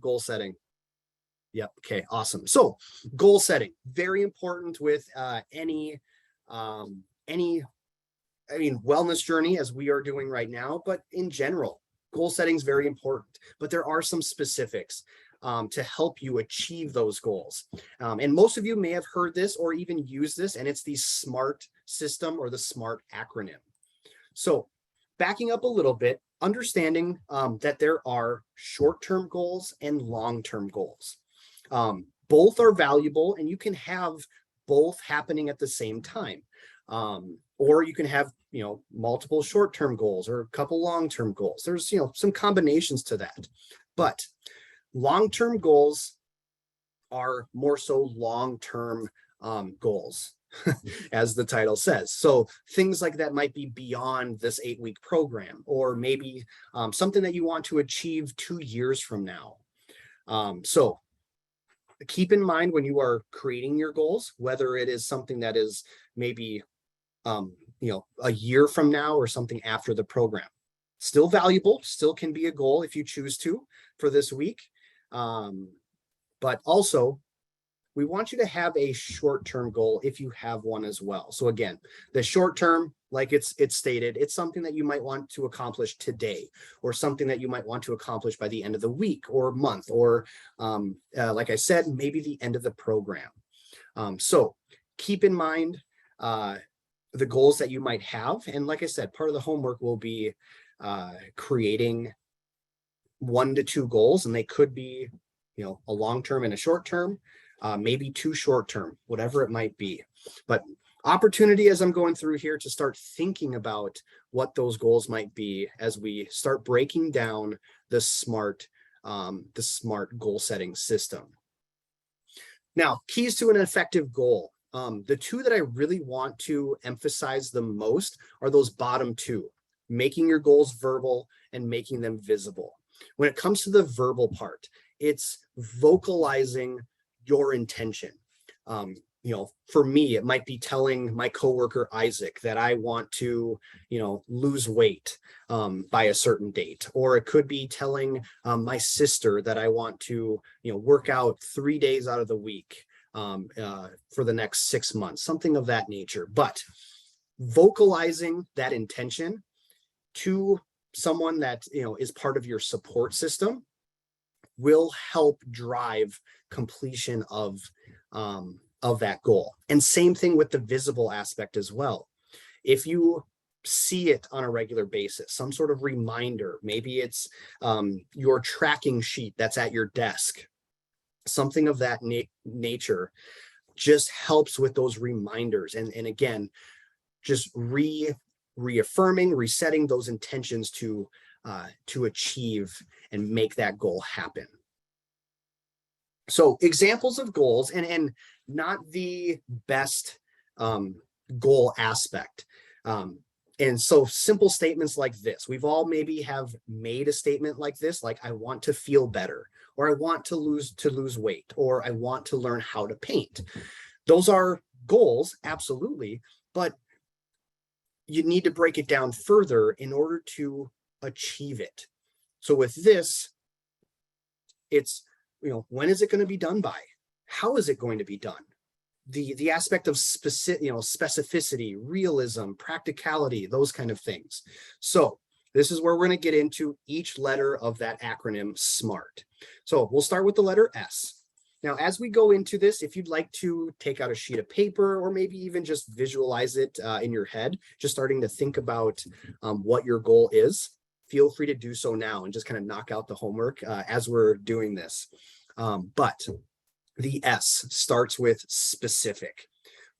Goal setting. Yep. Okay. Awesome. So goal setting, very important with any wellness journey as we are doing right now, but in general, goal setting is very important. But there are some specifics to help you achieve those goals. And most of you may have heard this or even used this, and it's the SMART system or the SMART acronym. So backing up a little bit, understanding that there are short-term goals and long-term goals. Both are valuable, and you can have both happening at the same time. Or you can have, multiple short-term goals or a couple long-term goals. There's, some combinations to that. But long-term goals are more so long-term goals, as the title says. So things like that might be beyond this 8-week program, or maybe something that you want to achieve 2 years from now. So keep in mind when you are creating your goals, whether it is something that is maybe a year from now or something after the program. Still valuable, still can be a goal if you choose to for this week. But also, we want you to have a short-term goal if you have one as well. So again, the short-term, like it's stated, it's something that you might want to accomplish today, or something that you might want to accomplish by the end of the week or month, or like I said, maybe the end of the program. So keep in mind the goals that you might have. And like I said, part of the homework will be creating 1 to 2 goals, and they could be, a long-term and a short-term, maybe 2 short-term, whatever it might be. But opportunity as I'm going through here to start thinking about what those goals might be as we start breaking down the SMART goal setting system. Now, keys to an effective goal. The 2 that I really want to emphasize the most are those bottom 2, making your goals verbal and making them visible. When it comes to the verbal part, it's vocalizing your intention. For me, it might be telling my coworker Isaac that I want to, lose weight by a certain date, or it could be telling my sister that I want to, work out 3 days out of the week for the next 6 months, something of that nature. But vocalizing that intention to someone that, is part of your support system will help drive completion of that goal. And same thing with the visible aspect as well. If you see it on a regular basis, some sort of reminder, maybe it's your tracking sheet that's at your desk, something of that nature just helps with those reminders. And again, just reaffirming, resetting those intentions to achieve and make that goal happen. So examples of goals, and not the best goal aspect. And so simple statements like this, we've all maybe have made a statement like this, like I want to feel better, or I want to lose weight, or I want to learn how to paint. Those are goals, absolutely, but you need to break it down further in order to achieve it. So with this, it's, when is it going to be done by? How is it going to be done? The aspect of specificity, realism, practicality, those kind of things. So this is where we're going to get into each letter of that acronym SMART. So we'll start with the letter S. Now, as we go into this, if you'd like to take out a sheet of paper, or maybe even just visualize it in your head, just starting to think about what your goal is, feel free to do so now and just kind of knock out the homework as we're doing this. But the S starts with specific.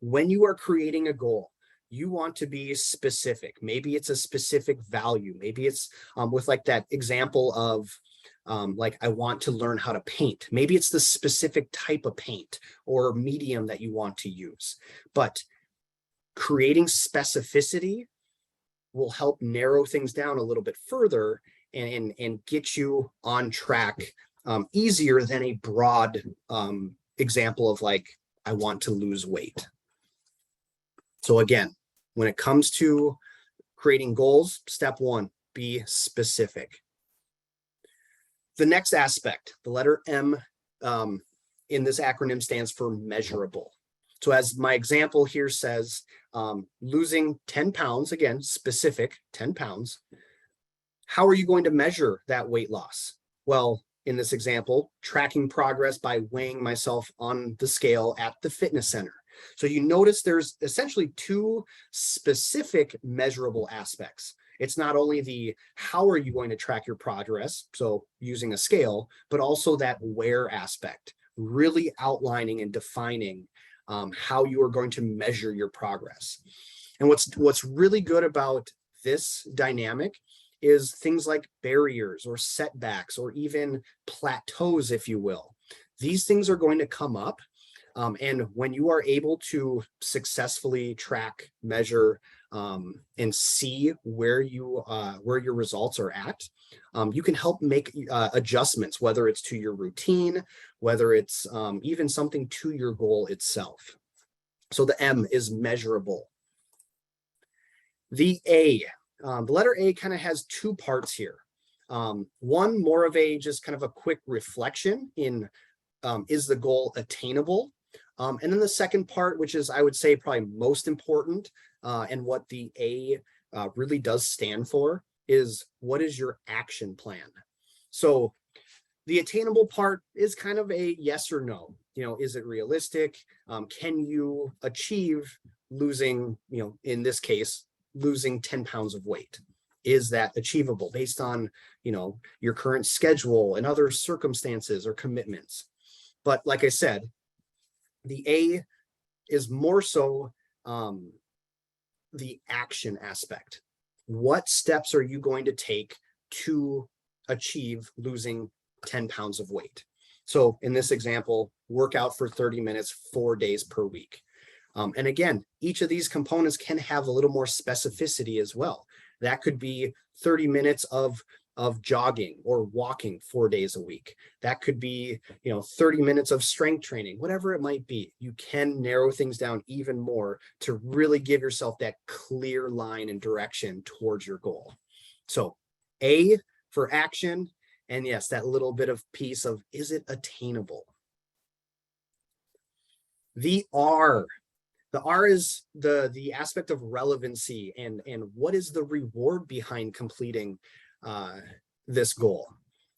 When you are creating a goal, you want to be specific. Maybe it's a specific value. Maybe it's with like that example of like I want to learn how to paint. Maybe it's the specific type of paint or medium that you want to use. But creating specificity will help narrow things down a little bit further and get you on track easier than a broad example of like, I want to lose weight. So again, when it comes to creating goals, step 1, be specific. The next aspect, the letter M in this acronym stands for measurable. So as my example here says, losing 10 pounds, again, specific 10 pounds. How are you going to measure that weight loss? Well, in this example, tracking progress by weighing myself on the scale at the fitness center. So you notice there's essentially two specific measurable aspects. It's not only the how are you going to track your progress, so using a scale, but also that where aspect, really outlining and defining how you are going to measure your progress. And what's really good about this dynamic is things like barriers or setbacks or even plateaus, if you will. These things are going to come up. And when you are able to successfully track, measure, and see where your results are at, you can help make adjustments, whether it's to your routine, whether it's even something to your goal itself. So the M is measurable. The A, the letter A kind of has two parts here. One more of a just kind of a quick reflection in is the goal attainable? And then the second part, which is I would say probably most important, and what the A really does stand for, is what is your action plan? So the attainable part is kind of a yes or no. Is it realistic? Can you achieve losing, in this case, losing 10 pounds of weight? Is that achievable based on, your current schedule and other circumstances or commitments? But like I said, the A is more so the action aspect. What steps are you going to take to achieve losing 10 pounds of weight? So in this example, work out for 30 minutes, 4 days per week. And again, each of these components can have a little more specificity as well. That could be 30 minutes of jogging or walking 4 days a week. That could be, 30 minutes of strength training, whatever it might be. You can narrow things down even more to really give yourself that clear line and direction towards your goal. So A for action, and yes, that little bit of piece of, is it attainable? The R is the aspect of relevancy and what is the reward behind completing this goal.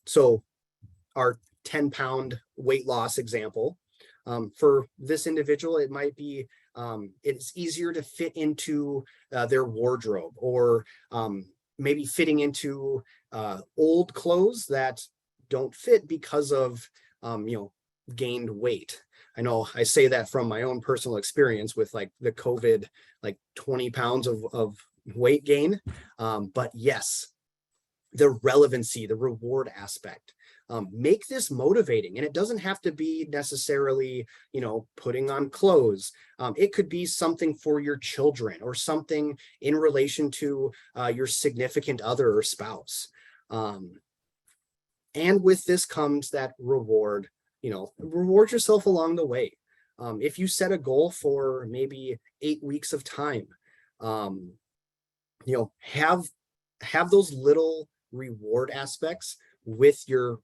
So our 10-pound weight loss example, for this individual, it might be it's easier to fit into their wardrobe, or maybe fitting into old clothes that don't fit because of gained weight. I know I say that from my own personal experience with like the COVID, like 20 pounds of weight gain. But yes, the relevancy, the reward aspect, make this motivating. And it doesn't have to be necessarily, putting on clothes. It could be something for your children or something in relation to your significant other or spouse. And with this comes that reward. Reward yourself along the way. If you set a goal for maybe 8 weeks of time, have those little reward aspects with your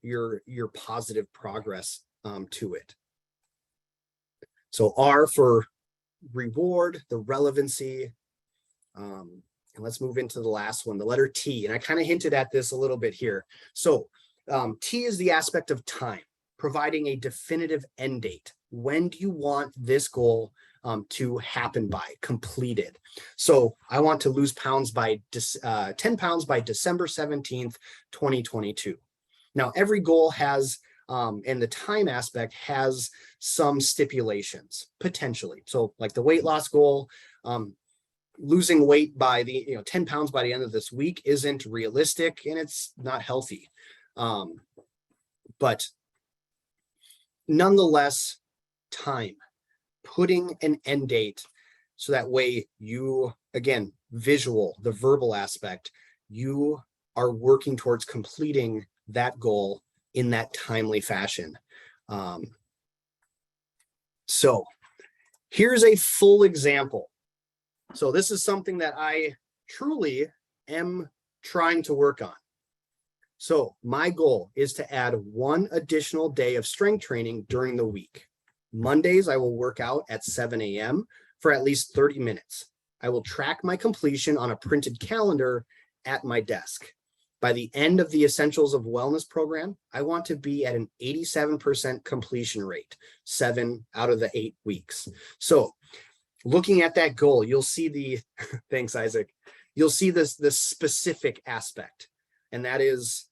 positive progress to it. So R for reward, the relevancy. And let's move into the last one, the letter T. And I kind of hinted at this a little bit here. So T is the aspect of time, providing a definitive end date. When do you want this goal to happen by, completed? So I want to lose 10 pounds by December 17th, 2022. Now, every goal has, and the time aspect has some stipulations, potentially. So like the weight loss goal, losing weight by 10 pounds by the end of this week isn't realistic and it's not healthy. But nonetheless, time, putting an end date, so that way you, again, the verbal aspect, you are working towards completing that goal in that timely fashion. So here's a full example. So this is something that I truly am trying to work on. So my goal is to add 1 additional day of strength training during the week. Mondays, I will work out at 7 a.m. for at least 30 minutes. I will track my completion on a printed calendar at my desk. By the end of the Essentials of Wellness program, I want to be at an 87% completion rate, 7 out of the 8 weeks. So looking at that goal, you'll see the, thanks, Isaac, you'll see this specific aspect, and that is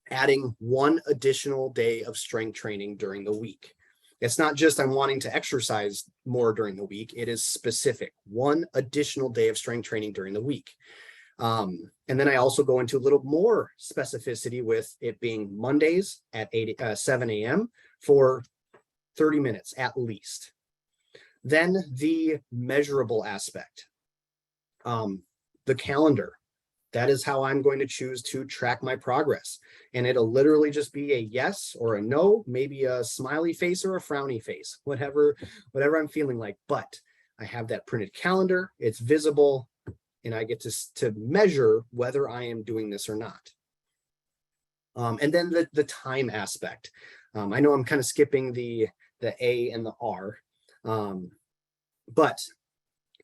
adding 1 additional day of strength training during the week. It's not just I'm wanting to exercise more during the week. It is specific, 1 additional day of strength training during the week. And then I also go into a little more specificity with it being Mondays at 7 a.m. for 30 minutes at least. Then the measurable aspect, the calendar. That is how I'm going to choose to track my progress. And it'll literally just be a yes or a no, maybe a smiley face or a frowny face, whatever I'm feeling like. But I have that printed calendar, it's visible, and I get to measure whether I am doing this or not. And then the time aspect. I know I'm kind of skipping the A and the R, but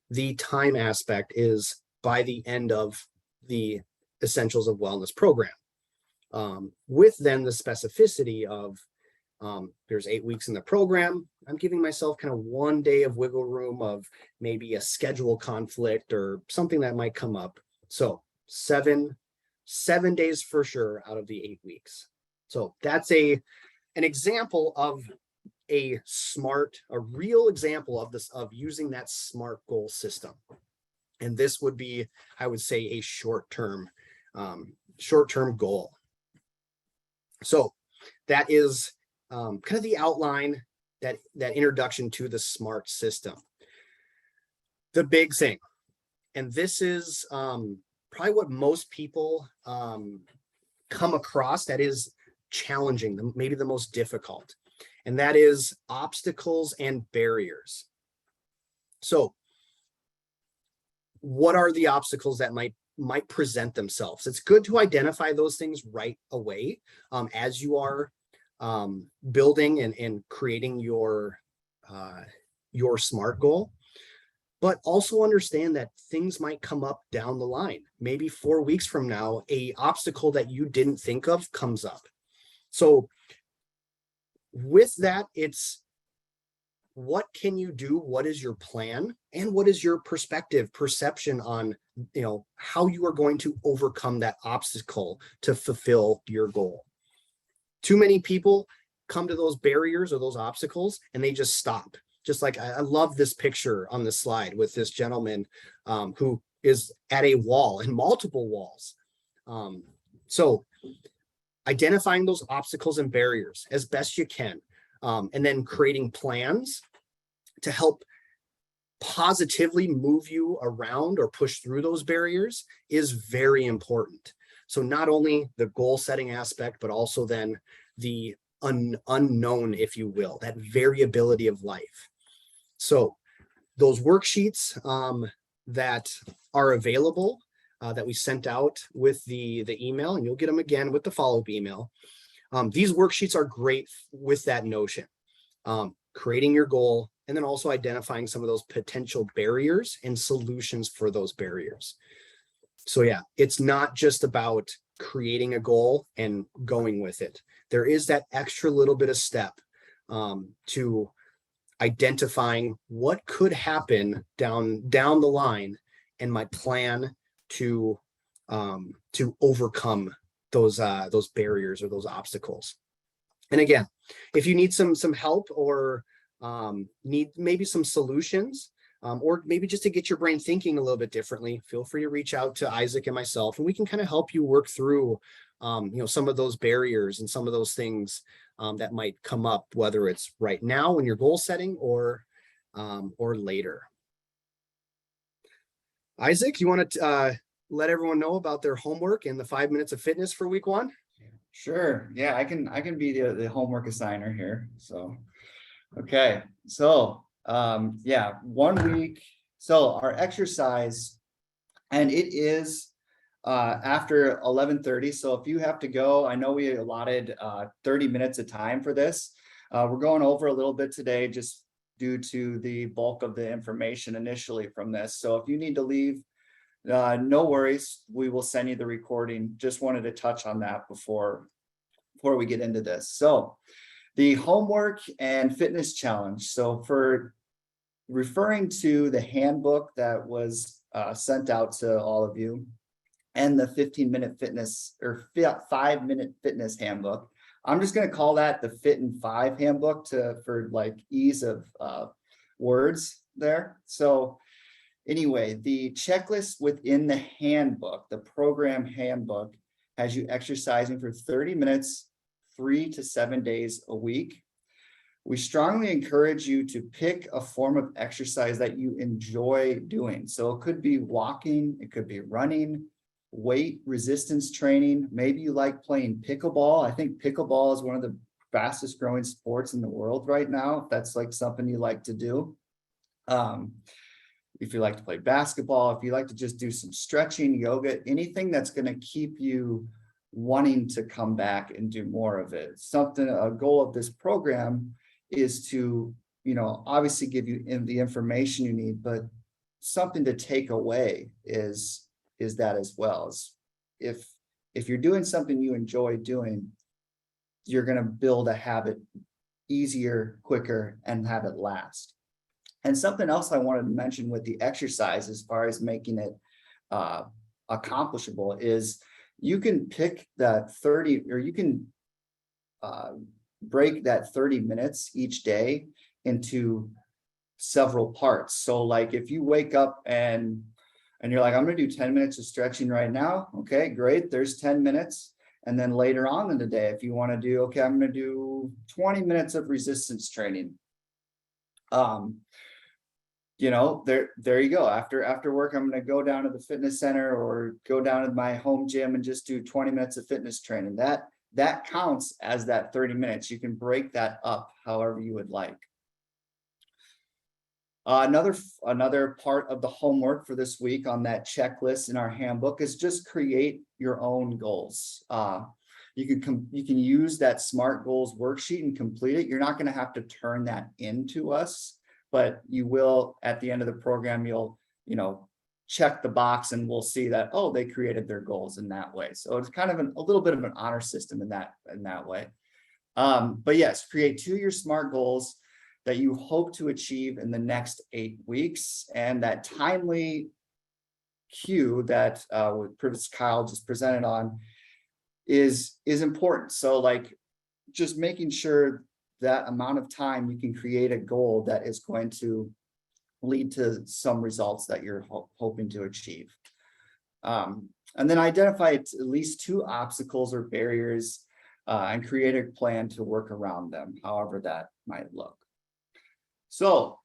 the time aspect is by the end of the Essentials of Wellness program, with then the specificity of there's 8 weeks in the program. I'm giving myself kind of 1 day of wiggle room of maybe a schedule conflict or something that might come up. So 7 days for sure out of the 8 weeks. So that's an example of a real example of this, of using that SMART goal system. And this would be, I would say, a short-term goal. So that is kind of the outline, that introduction to the SMART system. The big thing, and this is probably what most people come across that is challenging, maybe the most difficult, and that is obstacles and barriers. So what are the obstacles that might present themselves? It's good to identify those things right away as you are building and creating your SMART goal, but also understand that things might come up down the line. Maybe 4 weeks from now, a obstacle that you didn't think of comes up. So with that, it's what can you do? What is your plan? And what is your perception on, how you are going to overcome that obstacle to fulfill your goal? Too many people come to those barriers or those obstacles and they just stop. Just like I love this picture on the slide with this gentleman who is at a wall and multiple walls. So identifying those obstacles and barriers as best you can, and then creating plans to help positively move you around or push through those barriers is very important. So not only the goal setting aspect, but also then the unknown, if you will, that variability of life. So those worksheets that are available, that we sent out with the email, and you'll get them again with the follow-up email. These worksheets are great with that notion, creating your goal, and then also identifying some of those potential barriers and solutions for those barriers. So yeah, it's not just about creating a goal and going with it. There is that extra little bit of step to identifying what could happen down the line, and my plan to overcome those barriers or those obstacles. And again, if you need some help or need maybe some solutions, or maybe just to get your brain thinking a little bit differently, feel free to reach out to Isaac and myself, and we can kind of help you work through some of those barriers and some of those things that might come up, whether it's right now when you're goal setting or later. Isaac, you want to let everyone know about their homework and the 5 minutes of fitness for week 1? Sure. Yeah, I can be the homework assigner here. So, okay. So, 1 week. So our exercise, and it is after 11:30. So if you have to go, I know we allotted 30 minutes of time for this. We're going over a little bit today just due to the bulk of the information initially from this. So if you need to leave, no worries. We will send you the recording. Just wanted to touch on that before we get into this. So the homework and fitness challenge. So for referring to the handbook that was sent out to all of you and the 15-minute fitness or 5-minute fitness handbook, I'm just going to call that the Fit in 5 handbook for like ease of words there. So anyway, the checklist within the handbook, the program handbook, has you exercising for 30 minutes, 3 to 7 days a week. We strongly encourage you to pick a form of exercise that you enjoy doing. So it could be walking, it could be running, weight resistance training. Maybe you like playing pickleball. I think pickleball is one of the fastest growing sports in the world right now. If that's like something you like to do. If you like to play basketball, if you like to just do some stretching, yoga, anything that's going to keep you wanting to come back and do more of it. A goal of this program is to, obviously give you the information you need, but something to take away is that as well. As if you're doing something you enjoy doing, you're going to build a habit easier, quicker, and have it last. And something else I wanted to mention with the exercise, as far as making it accomplishable, is you can pick that 30, or you can break that 30 minutes each day into several parts. So like if you wake up and you're like, I'm going to do 10 minutes of stretching right now. Okay, great. There's 10 minutes. And then later on in the day, if you want to do, okay, I'm going to do 20 minutes of resistance training. There you go. After work, I'm going to go down to the fitness center or go down to my home gym and just do 20 minutes of fitness training. That counts as that 30 minutes. You can break that up however you would like. Another part of the homework for this week on that checklist in our handbook is just create your own goals. You can use that SMART goals worksheet and complete it. You're not going to have to turn that into us, but you will at the end of the program. You'll check the box and we'll see that, oh, they created their goals in that way. So it's kind of a little bit of an honor system in that way. But yes, create 2-year SMART goals that you hope to achieve in the next 8 weeks. And that timely cue that Kyle just presented on is important. So like just making sure that amount of time you can create a goal that is going to lead to some results that you're hoping to achieve. And then identify at least 2 obstacles or barriers and create a plan to work around them, however that might look. So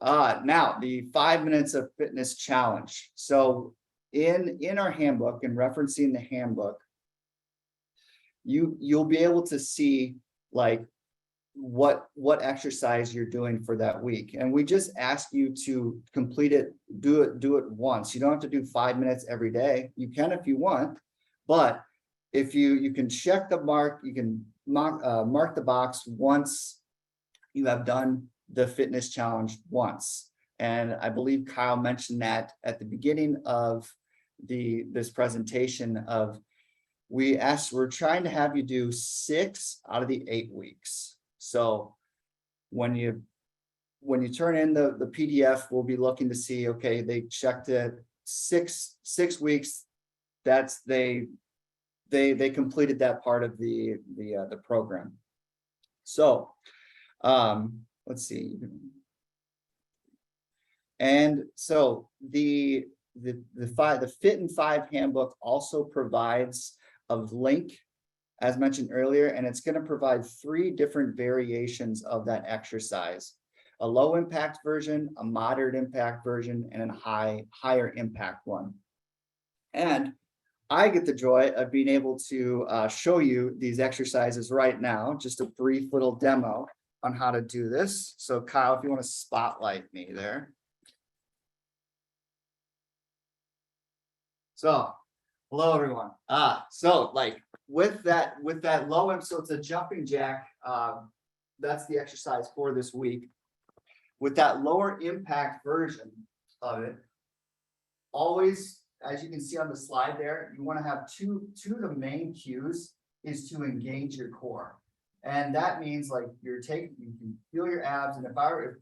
now the 5 minutes of fitness challenge. So in our handbook and referencing the handbook, you'll be able to see like what exercise you're doing for that week. And we just ask you to complete it, do it once. You don't have to do 5 minutes every day. You can if you want, but if you can check the mark, you can mark the box once you have done the fitness challenge once. And I believe Kyle mentioned that at the beginning of this presentation of we're trying to have you do 6 out of the 8 weeks. So when you turn in the PDF, we'll be looking to see, okay, they checked it 6 weeks. That's they completed that part of the program. So let's see. And so the Fit in 5 handbook also provides a link, as mentioned earlier, and it's going to provide 3 different variations of that exercise: a low impact version, a moderate impact version, and a higher impact one. And I get the joy of being able to show you these exercises right now, just a brief little demo on how to do this. So Kyle, if you want to spotlight me there. So Hello, everyone. So like with that low end, so it's a jumping jack. That's the exercise for this week. With that lower impact version of it, always, as you can see on the slide there, you want to have two of the main cues is to engage your core. And that means like you can feel your abs. And if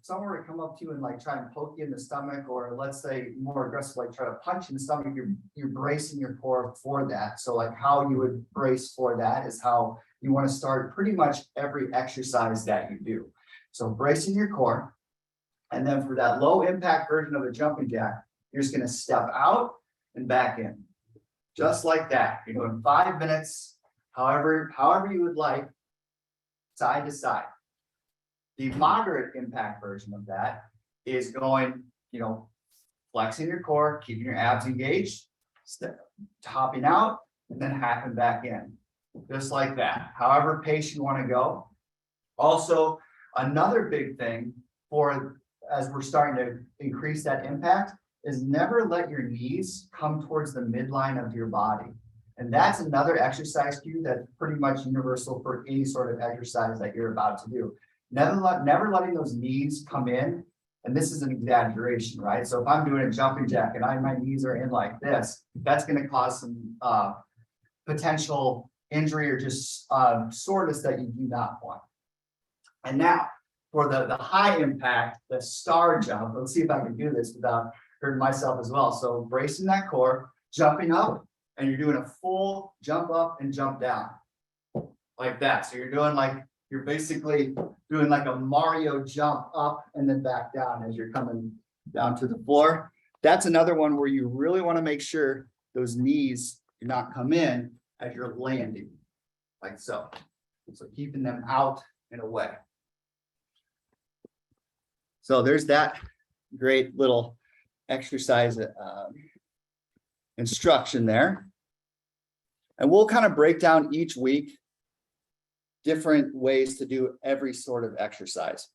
someone were to come up to you and like try and poke you in the stomach, or let's say more aggressive, like try to punch in the stomach, you're bracing your core for that. So like how you would brace for that is how you want to start pretty much every exercise that you do. So bracing your core. And then for that low impact version of a jumping jack, you're just going to step out and back in. Just like that. You're doing 5 minutes, however you would like, side to side. The moderate impact version of that is going, flexing your core, keeping your abs engaged, hopping out, and then hopping back in. Just like that. However pace you want to go. Also, another big thing as we're starting to increase that impact is never let your knees come towards the midline of your body. And that's another exercise cue that's pretty much universal for any sort of exercise that you're about to do. Never letting those knees come in. And this is an exaggeration, right? So if I'm doing a jumping jack and my knees are in like this, that's going to cause some potential injury or just soreness that you do not want. And now for the high impact, the star jump, let's see if I can do this without hurting myself as well. So bracing that core, jumping up, and you're doing a full jump up and jump down like that. So you're basically doing like a Mario jump up and then back down as you're coming down to the floor. That's another one where you really want to make sure those knees do not come in as you're landing like so. So keeping them out and away. So there's that great little exercise instruction there. And we'll kind of break down each week different ways to do every sort of exercise.